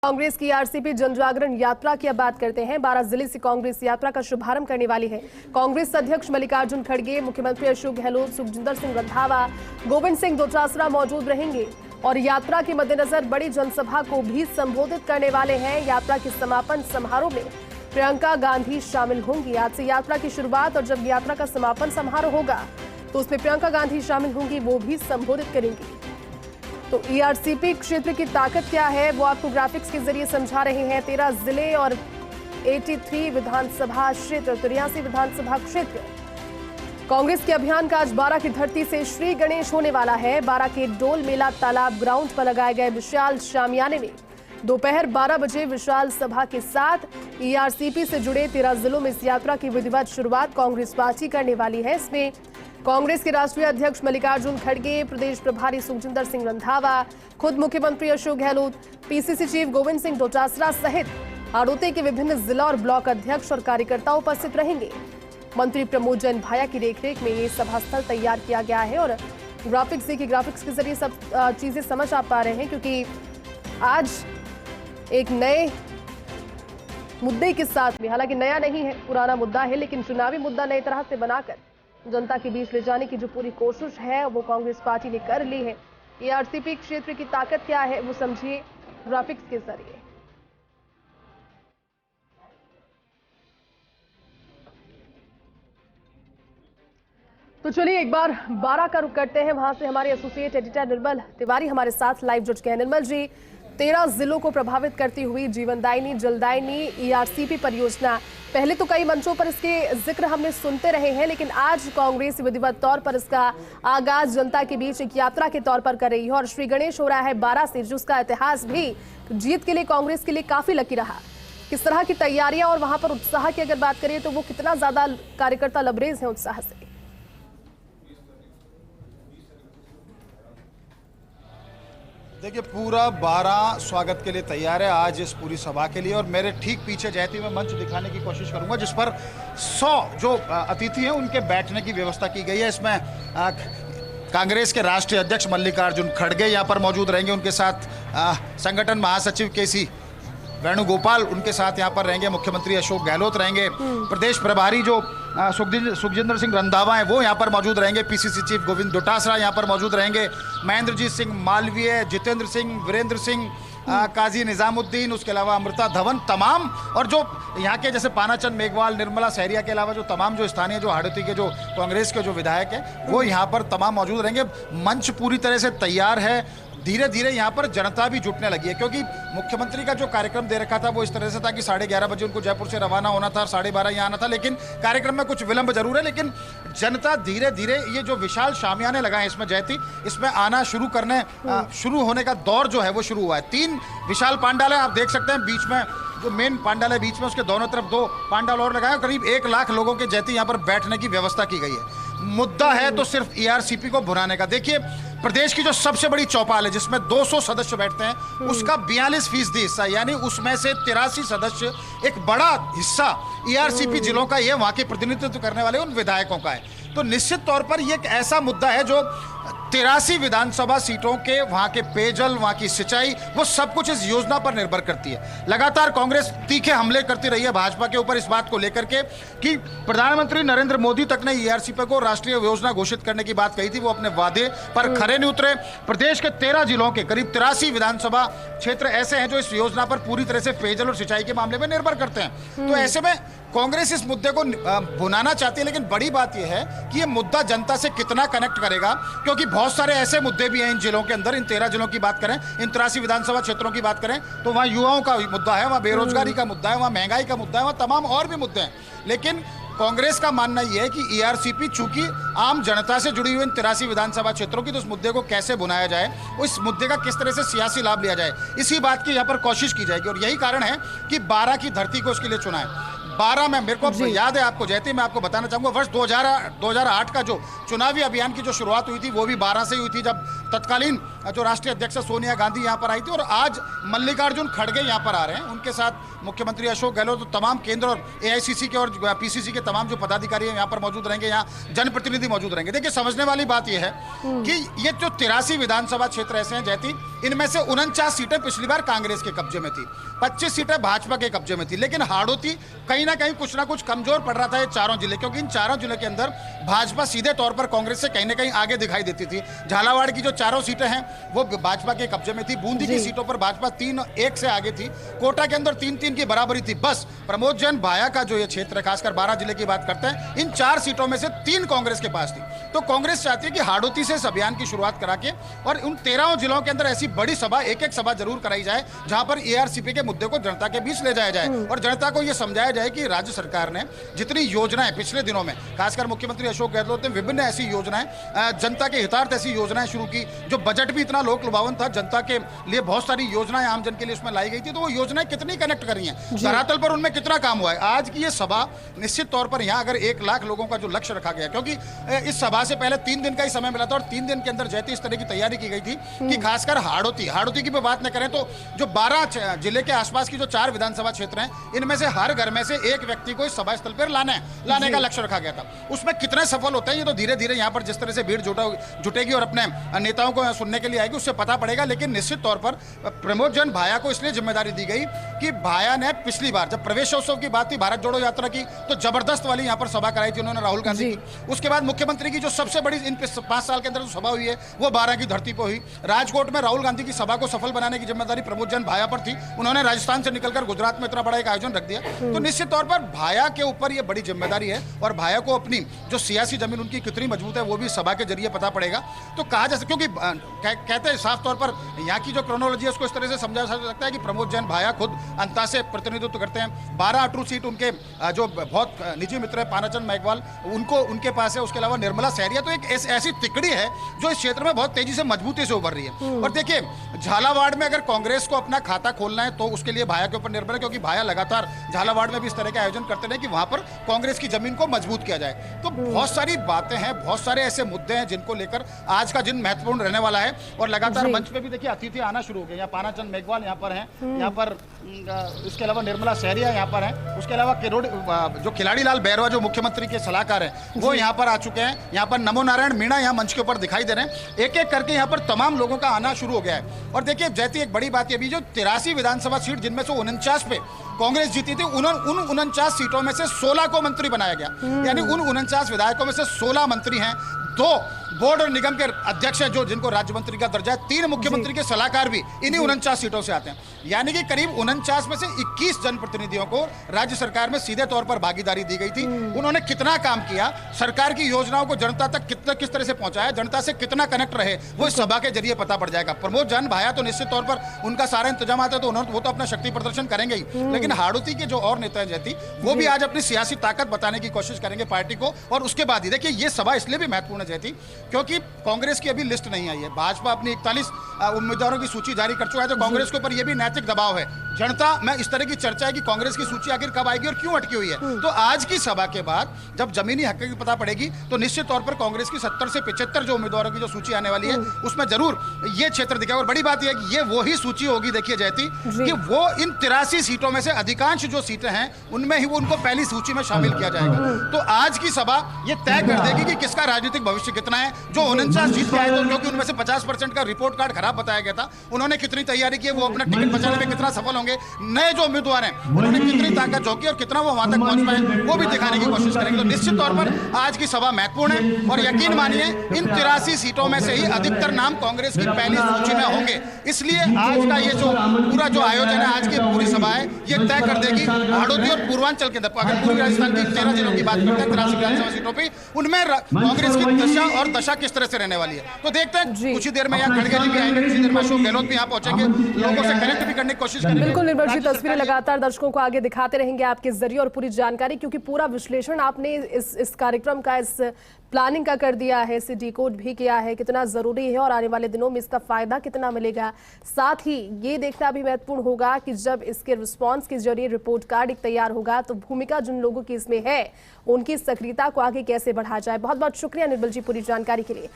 कांग्रेस की आरसीपी जन जागरण यात्रा की अब बात करते हैं। 12 जिले से कांग्रेस यात्रा का शुभारंभ करने वाली है। कांग्रेस अध्यक्ष मल्लिकार्जुन खड़गे, मुख्यमंत्री अशोक गहलोत, सुखजिंदर सिंह रंधावा, गोविंद सिंह डोटासरा मौजूद रहेंगे और यात्रा के मद्देनजर बड़ी जनसभा को भी संबोधित करने वाले हैं। यात्रा के समापन समारोह में प्रियंका गांधी शामिल होंगी। आज से यात्रा की शुरुआत और जब यात्रा का समापन समारोह होगा तो उसमें प्रियंका गांधी शामिल होंगी, वो भी संबोधित करेंगी। तो ईआरसीपी क्षेत्र की ताकत क्या है वो आपको ग्राफिक्स के जरिए समझा रहे हैं। 13 जिले और 83 विधानसभा क्षेत्र, 83 विधानसभा क्षेत्र। कांग्रेस के अभियान का आज 12 की धरती से श्री गणेश होने वाला है। 12 के डोल मेला तालाब ग्राउंड पर लगाए गए विशाल शामियाने में दोपहर 12 बजे विशाल सभा के साथ ईआरसीपी से जुड़े 13 जिलों में इस यात्रा की विधिवत शुरुआत कांग्रेस पार्टी करने वाली है। इसमें कांग्रेस के राष्ट्रीय अध्यक्ष मल्लिकार्जुन खड़गे, प्रदेश प्रभारी सुखजिंदर सिंह रंधावा, खुद मुख्यमंत्री अशोक गहलोत, पीसीसी चीफ गोविंद सिंह डोटासरा सहित हाड़ौती के विभिन्न जिला और ब्लॉक अध्यक्ष और कार्यकर्ता उपस्थित रहेंगे। मंत्री प्रमोद जैन भाया की देखरेख में ये सभा स्थल तैयार किया गया है और ग्राफिक्स के जरिए सब चीजें समझ आ पा रहे हैं, क्योंकि आज एक नए मुद्दे के साथ में, हालांकि नया नहीं है, पुराना मुद्दा है, लेकिन चुनावी मुद्दा नई तरह से बनाकर जनता के बीच ले जाने की जो पूरी कोशिश है वो कांग्रेस पार्टी ने कर ली है। ईआरसीपी क्षेत्र की ताकत क्या है वो समझिए ग्राफिक्स के जरिए। तो चलिए एक बार 12 का रुख करते हैं। वहां से हमारे एसोसिएट एडिटर निर्मल तिवारी हमारे साथ लाइव जुड़ गए हैं। निर्मल जी, 13 जिलों को प्रभावित करती हुई जीवनदायिनी जलदायिनी ईआरसीपी परियोजना, पहले तो कई मंचों पर इसके जिक्र हमने सुनते रहे हैं, लेकिन आज कांग्रेस विधिवत तौर पर इसका आगाज जनता के बीच एक यात्रा के तौर पर कर रही है और श्री गणेश हो रहा है 12 से, जिसका इतिहास भी जीत के लिए कांग्रेस के लिए काफी लकी रहा। किस तरह की तैयारियां और वहां पर उत्साह की अगर बात करें तो वो कितना ज्यादा कार्यकर्ता लबरेज है उत्साह से? देखिए, पूरा 12 स्वागत के लिए तैयार है आज इस पूरी सभा के लिए। और मेरे ठीक पीछे जयती में मंच दिखाने की कोशिश करूंगा जिस पर 100 जो अतिथि हैं उनके बैठने की व्यवस्था की गई है। इसमें कांग्रेस के राष्ट्रीय अध्यक्ष मल्लिकार्जुन खड़गे यहाँ पर मौजूद रहेंगे, उनके साथ संगठन महासचिव केसी वेणुगोपाल उनके साथ यहाँ पर रहेंगे, मुख्यमंत्री अशोक गहलोत रहेंगे, प्रदेश प्रभारी जो सुखजिंदर सिंह रंधावा हैं वो यहाँ पर मौजूद रहेंगे, पीसीसी चीफ गोविंद डोटासरा यहाँ पर मौजूद रहेंगे, महेंद्रजीत सिंह मालवीय, जितेंद्र सिंह, वीरेंद्र सिंह, काजी निजामुद्दीन, उसके अलावा अमृता धवन, तमाम और जो यहाँ के जैसे पानाचंद मेघवाल, निर्मला सहरिया के अलावा जो तमाम जो स्थानीय जो हाड़ौती के जो कांग्रेस के जो विधायक हैं वो यहाँ पर तमाम मौजूद रहेंगे। मंच पूरी तरह से तैयार है। धीरे धीरे यहाँ पर जनता भी जुटने लगी है, क्योंकि मुख्यमंत्री का जो कार्यक्रम दे रखा था वो इस तरह से था कि 11:30 बजे उनको जयपुर से रवाना होना था, 12:30 यहाँ आना था, लेकिन कार्यक्रम में कुछ विलंब जरूर है। लेकिन जनता धीरे धीरे ये जो विशाल शामियाने लगाए इसमें जयती, इसमें आना शुरू होने का दौर जो है वो शुरू हुआ है। 3 विशाल पांडाल है, आप देख सकते हैं, बीच में जो मेन पांडाल है बीच में, उसके दोनों तरफ 2 पांडाल और लगाए, करीब 1 लाख लोगों के जयती यहाँ पर बैठने की व्यवस्था की गई है। मुद्दा है तो सिर्फ ईआरसीपी को भुनाने का। देखिए, प्रदेश की जो सबसे बड़ी चौपाल है जिसमें 200 सदस्य बैठते हैं, उसका 42% हिस्सा, यानी उसमें से 83 सदस्य, एक बड़ा हिस्सा ईआरसीपी जिलों का, ये वहां के प्रतिनिधित्व करने वाले उन विधायकों का है। तो निश्चित तौर पर यह एक ऐसा मुद्दा है जो 83 विधानसभा सीटों के वहां के पेयजल, वहां की सिंचाई, वो सब कुछ इस योजना पर निर्भर करती है। लगातार कांग्रेस तीखे हमले करती रही है भाजपा के ऊपर इस बात को लेकर के कि प्रधानमंत्री नरेंद्र मोदी तक ने ईआरसीपी को राष्ट्रीय योजना घोषित करने की बात कही थी, वो अपने वादे पर खरे नहीं उतरे। प्रदेश के 13 जिलों के करीब 83 विधानसभा क्षेत्र ऐसे हैं जो इस योजना पर पूरी तरह से पेयजल और सिंचाई के मामले में निर्भर करते हैं। तो ऐसे में कांग्रेस इस मुद्दे को भुनाना चाहती है, लेकिन बड़ी बात यह है कि यह मुद्दा जनता से कितना कनेक्ट करेगा, क्योंकि बहुत सारे ऐसे मुद्दे भी हैं इन जिलों के अंदर। इन 13 जिलों की बात करें, इन 83 विधानसभा क्षेत्रों की बात करें तो वहाँ युवाओं का मुद्दा है, वहाँ बेरोजगारी का मुद्दा है, वहाँ महंगाई का मुद्दा है, वहाँ तमाम और भी मुद्दे हैं। लेकिन कांग्रेस का मानना यह है कि ईआरसीपी चूंकि आम जनता से जुड़ी हुई इन 83 विधानसभा क्षेत्रों की, तो उस मुद्दे को कैसे बुनाया जाए, उस मुद्दे का किस तरह से सियासी लाभ लिया जाए, इसी बात की यहाँ पर कोशिश की जाएगी। और यही कारण है कि 12 की धरती को इसके लिए चुना है। 12 में मेरे को याद है, आपको जयती मैं आपको बताना चाहूंगा, वर्ष 2008 का जो चुनावी अभियान की जो शुरुआत हुई थी वो भी 12 से हुई थी, जब तत्कालीन जो राष्ट्रीय अध्यक्ष सोनिया गांधी यहाँ पर आई थी। और आज मल्लिकार्जुन खड़गे यहाँ पर आ रहे हैं, उनके साथ मुख्यमंत्री अशोक गहलोत, तो तमाम केंद्र और एआईसीसी के और पीसीसी के तमाम जो पदाधिकारी यहाँ पर मौजूद रहेंगे, यहाँ जनप्रतिनिधि मौजूद रहेंगे। देखिए, समझने वाली बात यह है कि ये जो 83 विधानसभा क्षेत्र ऐसे हैं जयती, इनमें से 49 सीटें पिछली बार कांग्रेस के कब्जे में थी, 25 सीटें भाजपा के कब्जे में थी। लेकिन हाड़ौती कहीं ना कुछ कमजोर पड़ रहा था ये चारों जिले, क्योंकि इन चारों जिले के अंदर भाजपा सीधे तौर पर कांग्रेस से कहीं ना कहीं आगे दिखाई देती थी। झालावाड़ की जो चारों सीटें हैं वो भाजपा के कब्जे में थी। बूंदी की सीटों पर भाजपा 3-1 से आगे थी। कोटा के अंदर 3-3 की बराबरी थी। बस प्रमोद जैन भाया का जो ये क्षेत्र है, खासकर 12 जिले की बात करते हैं, इन 4 सीटों में से 3 कांग्रेस के पास थी। तो कांग्रेस चाहती है कि हाड़ौती से इस अभियान की शुरुआत करा के और उन 13 जिलों के अंदर ऐसी बड़ी सभा, एक सभा जरूर कराई जाए जहां पर एआरसीपी के मुद्दे को जनता के बीच ले जाया जाए और जनता को यह समझाया जाए कि राज्य सरकार ने जितनी योजनाएं पिछले दिनों में, खासकर मुख्यमंत्री अशोक गहलोत ने विभिन्न ऐसी योजनाएं, जनता के हितार्थ ऐसी योजनाएं शुरू की, जो बजट भी इतना लोक लुभावन था, जनता के लिए बहुत सारी योजनाएं आम जन के लिए उसमें लाई गई थी। तो वो योजनाएं कितनी कनेक्ट करी हैं, धरातल पर उनमें कितना काम हुआ है। आज की ये सभा निश्चित तौर पर यहाँ अगर 1 लाख लोगों का जो लक्ष्य रखा गया, क्योंकि इस सभा से पहले 3 दिन का ही समय मिला था और 3 दिन के अंदर जैसे इस तरह की तैयारी की गई थी कि खासकर हाड़ौती की भी बात न करें तो जो 12 जिले के आसपास की जो 4 विधानसभा क्षेत्र हैं, इनमें से हर घर में से एक व्यक्ति को इस सभा स्थल पर लाने का लक्ष्य रखा गया था। उसमें कितने सफल होते हैं ये तो धीरे धीरे यहाँ पर जिस तरह से भीड़ जुटेगी और अपने नेताओं को सुनने के लिए आएगी उससे पता पड़ेगा। लेकिन निश्चित तौर पर प्रमोद जैन भाया को इसलिए जिम्मेदारी दी गई कि भाया ने पिछली बार जब प्रवेशोत्सव की बात थी, भारत जोड़ो यात्रा की, तो जबरदस्त वाली यहाँ पर सभा कराई थी उन्होंने राहुल गांधी की। उसके बाद मुख्यमंत्री की जो सबसे बड़ी इन 5 साल के अंदर जो सभा हुई है वो 12 की धरती पर हुई। राजकोट में राहुल गांधी की सभा को सफल बनाने की जिम्मेदारी प्रमोद जैन भाया पर थी। उन्होंने राजस्थान से निकलकर गुजरात में इतना बड़ा एक आयोजन रख दिया। तो निश्चित तौर पर भाया के ऊपर यह बड़ी जिम्मेदारी है और भाया को अपनी जो सियासी जमीन उनकी कितनी मजबूत है वो भी सभा के जरिए पता पड़ेगा। तो कहा जा सकता, क्योंकि कहते हैं साफ तौर पर यहाँ की जो क्रोनोलॉजी है उसको इस तरह से समझा जा सकता है कि प्रमोद जैन भाया खुद अंता से प्रतिनिधित्व करते हैं। 12 अटरू सीट उनके जो बहुत निजी मित्र है पानाचंद मेघवाल उनके पास है। उसके अलावा निर्मला सहरिया तो एक ऐसी तिकड़ी है जो इस क्षेत्र में बहुत तेजी से मजबूती से उभर रही है। और देखिए झालावाड़ में अगर कांग्रेस को अपना खाता खोलना है तो उसके लिए भाया के ऊपर निर्भर है, क्योंकि भाया लगातार झालावाड़ में भी इस तरह के आयोजन करते रहे कि वहां पर कांग्रेस की जमीन को मजबूत किया जाए। तो बहुत सारी बातें हैं, बहुत सारे ऐसे मुद्दे हैं जिनको लेकर आज का दिन महत्वपूर्ण रहने वाला है। और लगातार मंच पे भी देखिए अतिथि आना शुरू हो गए। यहाँ पानाचंद मेघवाल यहाँ पर हैं, यहाँ पर इसके अलावा निर्मला सहरिया यहाँ पर हैं, उसके अलावा जो खिलाड़ी लाल बैरवा जो मुख्यमंत्री के सलाहकार हैं वो यहाँ पर आ चुके हैं। यहाँ पर नमो नारायण मीणा यहाँ मंच के ऊपर दिखाई दे रहे हैं। एक एक करके यहाँ पर तमाम लोगों का आना शुरू हो गया है। और देखिए जैती एक बड़ी बात ये भी, जो 83 विधानसभा सीट जिनमें से 49 पे कांग्रेस जीती थी, उन 49 सीटों में से 16 को मंत्री बनाया गया। यानी उन 49 विधायकों में से 16 मंत्री हैं, 2 बोर्ड और निगम के अध्यक्ष हैं जो जिनको राज्य मंत्री का दर्जा है, 3 मुख्यमंत्री के सलाहकार भी इन्हीं 49 सीटों से आते हैं। यानी कि करीब 49 में से 21 जनप्रतिनिधियों को राज्य सरकार में सीधे तौर पर भागीदारी दी गई थी। उन्होंने कितना काम किया, सरकार की योजनाओं को जनता तक किस तरह से पहुंचाया, जनता से कितना कनेक्ट रहे, वो इस सभा के जरिए पता पड़ जाएगा। प्रमोद जैन भाया तो निश्चित तौर पर उनका सारा इंतजाम आता है तो वो तो अपना शक्ति प्रदर्शन करेंगे ही। लेकिन हाड़ौती के जो और नेता जैती वो भी आज अपनी सियासी ताकत बताने की कोशिश करेंगे पार्टी को। और उसके बाद ही देखिए ये सभा इसलिए भी महत्वपूर्ण है जैती क्योंकि कांग्रेस की अभी लिस्ट नहीं आई है। भाजपा अपनी 41 उम्मीदवारों की सूची जारी कर चुका है, तो कांग्रेस के ऊपर यह भी नैतिक दबाव है जनता में। इस तरह की चर्चा है कि कांग्रेस की सूची आखिर कब आएगी और क्यों अटकी हुई है। तो आज की सभा के बाद जब जमीनी हक की पता पड़ेगी तो निश्चित तौर पर कांग्रेस की 70 से 75 जो उम्मीदवारों की जो सूची आने वाली है उसमें जरूर ये क्षेत्र दिखेगा। और बड़ी बात यह है कि ये वो ही सूची होगी, देखिए जयती, कि वो इन 83 सीटों में से अधिकांश जो सीटें हैं उनमें ही वो उनको पहली सूची में शामिल किया जाएगा। तो आज की सभा ये तय कर देगी कि किसका राजनीतिक भविष्य कितना है। जो 49 जीत के आए थे क्योंकि उनमें से 50% का रिपोर्ट कार्ड खराब बताया गया था, उन्होंने कितनी तैयारी की, वो अपना टिकट बचाने में कितना सफल होंगे, नए जो उम्मीदवार हैं उन्होंने कितनी ताकत झोंकी और कितना वो वहां तक पहुंच पाए वो भी दिखाने की कोशिश करेंगे। तो निश्चित तौर पर आज की सभा महत्वपूर्ण है और यकीन मानिए इन 83 सीटों में से ही अधिकतर नाम कांग्रेस की पहली सूची में होंगे। इसलिए आज का ये जो पूरा जो आयोजन है, आज की पूरी सभा है, ये तय कर देगी हाड़ौती और पूर्वांचल के अंदर अगर पूरी राजस्थान की 13 जिलों की बात करते हैं 83 विधानसभा सीटों पर, उनमें कांग्रेस की दशा और दशा किस तरह से रहने वाली है। तो देखते हैं कुछ ही देर में यहाँ खड़गे जी भी आएंगे, कुछ ही देर में अशोक गहलोत भी यहाँ पहुंचेंगे, लोगों से कनेक्ट भी करने की कोशिश करेंगे। बिल्कुल निर्मल जी, तस्वीरें लगातार दर्शकों को आगे दिखाते रहेंगे आपके जरिए और पूरी जानकारी, क्योंकि पूरा विश्लेषण आपने इस कार्यक्रम का, इस प्लानिंग का कर दिया है, इसे डिकोड भी किया है, कितना जरूरी है और आने वाले दिनों में इसका फायदा कितना मिलेगा। साथ ही ये देखना भी महत्वपूर्ण होगा कि जब इसके रिस्पांस के जरिए रिपोर्ट कार्ड एक तैयार होगा तो भूमिका जिन लोगों की इसमें है उनकी सक्रियता को आगे कैसे बढ़ाया जाए। बहुत बहुत शुक्रिया निर्मल जी पूरी जानकारी के लिए।